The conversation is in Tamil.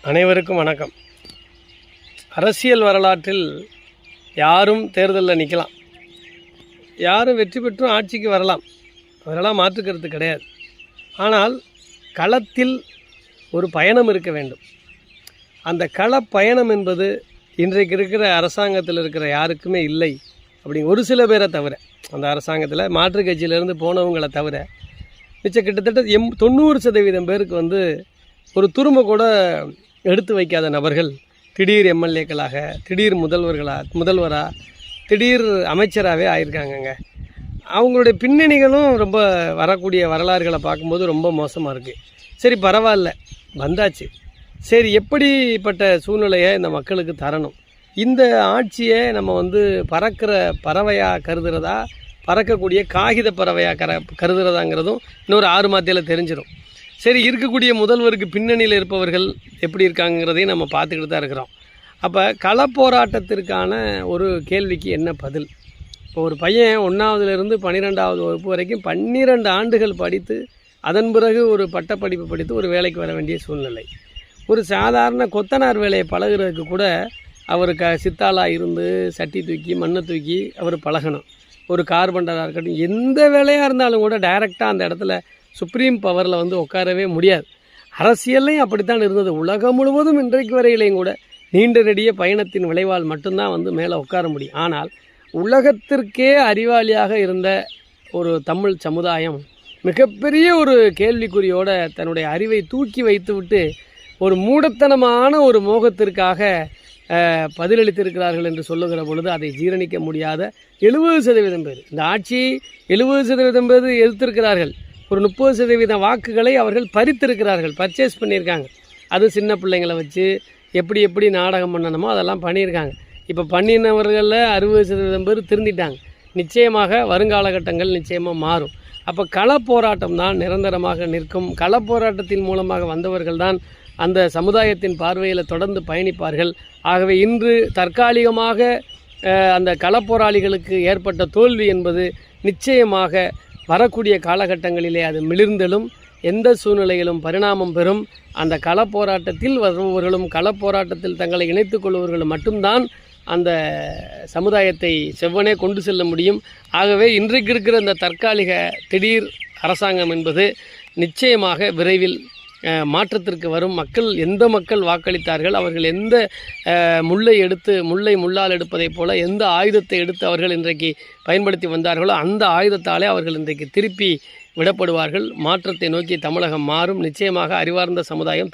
அனைவருக்கும் வணக்கம். அரசியல் வரலாற்றில் யாரும் தேர்தலில் நிற்கலாம், யாரும் வெற்றி பெற்றும் ஆட்சிக்கு வரலாம், அதெல்லாம் மாற்றுக்கிறது கிடையாது. ஆனால் களத்தில் ஒரு பயணம் இருக்க வேண்டும். அந்த கள பயணம் என்பது இன்றைக்கு இருக்கிற அரசாங்கத்தில் இருக்கிற யாருக்குமே இல்லை. அப்படி ஒரு சில பேரை தவிர, அந்த அரசாங்கத்தில் மாற்றுக் கட்சியிலேருந்து போனவங்களை தவிர மிச்சம் கிட்டத்தட்ட 90% பேருக்கு ஒரு துரும்ப கூட எடுத்து வைக்காத நபர்கள் திடீர் எம்எல்ஏக்களாக, திடீர் முதல்வராக, திடீர் அமைச்சராகவே ஆயிருக்காங்கங்க. அவங்களுடைய பின்னணிகளும் ரொம்ப வரக்கூடிய வரலாறுகளை பார்க்கும்போது ரொம்ப மோசமாக இருக்குது. சரி, பரவாயில்ல, வந்தாச்சு. சரி, எப்படிப்பட்ட சூழ்நிலையை இந்த மக்களுக்கு தரணும்? இந்த ஆட்சியை நம்ம பறக்கிற பறவையாக கருதுறதா, பறக்கக்கூடிய காகித பறவையாக கருதுறதாங்கிறதும் இன்னொரு 6 மாதத்தில் தெரிஞ்சிடும். சரி, இருக்கக்கூடிய முதல்வருக்கு பின்னணியில் இருப்பவர்கள் எப்படி இருக்காங்கிறதையும் நம்ம பார்த்துக்கிட்டு தான் இருக்கிறோம். அப்போ களப்போராட்டத்திற்கான ஒரு கேள்விக்கு என்ன பதில்? இப்போ ஒரு பையன் 1ஆவதுலேருந்து 12ஆவது வகுப்பு வரைக்கும் 12 ஆண்டுகள் படித்து அதன் பிறகு ஒரு பட்டப்படிப்பு படித்து ஒரு வேலைக்கு வர வேண்டிய சூழ்நிலை. ஒரு சாதாரண கொத்தனார் வேலையை பழகிறதுக்கு கூட அவர் சித்தாளாக இருந்து சட்டி தூக்கி மண்ணை தூக்கி அவர் பழகணும். ஒரு கார்பெண்டராக இருக்கட்டும், எந்த வேலையாக இருந்தாலும் கூட டைரெக்டாக அந்த இடத்துல சுப்ரீம் பவரில் உட்காரவே முடியாது. அரசியல்லையும் அப்படித்தான் இருந்தது. உலகம் முழுவதும் இன்றைக்கு வரையிலையும் கூட நீண்ட நெடிய பயணத்தின் விளைவால் மட்டும்தான் மேலே உட்கார முடியும். ஆனால் உலகத்திற்கே அறிவாளியாக இருந்த ஒரு தமிழ் சமுதாயம் மிகப்பெரிய ஒரு கேள்விக்குறியோட தன்னுடைய அறிவை தூக்கி வைத்து விட்டு ஒரு மூடத்தனமான ஒரு மோகத்திற்காக பதிலளித்திருக்கிறார்கள் என்று சொல்லுகிற பொழுது அதை ஜீரணிக்க முடியாத 70% பேர், இந்த ஆட்சியை 70% பேர் எதிர்த்திருக்கிறார்கள். ஒரு 30% வாக்குகளை அவர்கள் பறித்திருக்கிறார்கள், பர்ச்சேஸ் பண்ணியிருக்காங்க. அது சின்ன பிள்ளைங்களை வச்சு எப்படி நாடகம் பண்ணணுமோ அதெல்லாம் பண்ணியிருக்காங்க. இப்போ பண்ணினவர்களில் 60% பேர் திருந்திட்டாங்க. நிச்சயமாக வருங்காலகட்டங்கள் நிச்சயமாக மாறும். அப்போ களப்போராட்டம் தான் நிரந்தரமாக நிற்கும். களப்போராட்டத்தின் மூலமாக வந்தவர்கள் தான் அந்த சமுதாயத்தின் பார்வையில் தொடர்ந்து பயணிப்பார்கள். ஆகவே இன்று தற்காலிகமாக அந்த களப்போராளிகளுக்கு ஏற்பட்ட தோல்வி என்பது நிச்சயமாக வரக்கூடிய காலகட்டங்களிலே அது மிளிர்ந்தெழும். எந்த சூழ்நிலையிலும் பரிணாமம் பெறும். அந்த களப்போராட்டத்தில் வருபவர்களும் களப்போராட்டத்தில் தங்களை இணைத்துக் கொள்பவர்களும் மட்டும்தான் அந்த சமுதாயத்தை செவ்வனே கொண்டு செல்ல முடியும். ஆகவே இன்றைக்கு இருக்கிற இந்த தற்காலிக திடீர் அரசாங்கம் என்பது நிச்சயமாக விரைவில் மாற்றத்திற்கு வரும். எந்த மக்கள் வாக்களித்தார்கள், அவர்கள் எந்த முள்ளை முள்ளால் எடுப்பதைப் போல எந்த ஆயுதத்தை எடுத்து அவர்கள் இன்றைக்கு பயன்படுத்தி வந்தார்களோ அந்த ஆயுதத்தாலே அவர்கள் இன்றைக்கு திருப்பி விடப்படுவார்கள். மாற்றத்தை நோக்கி தமிழகம் மாறும். நிச்சயமாக அறிவார்ந்த சமுதாயம்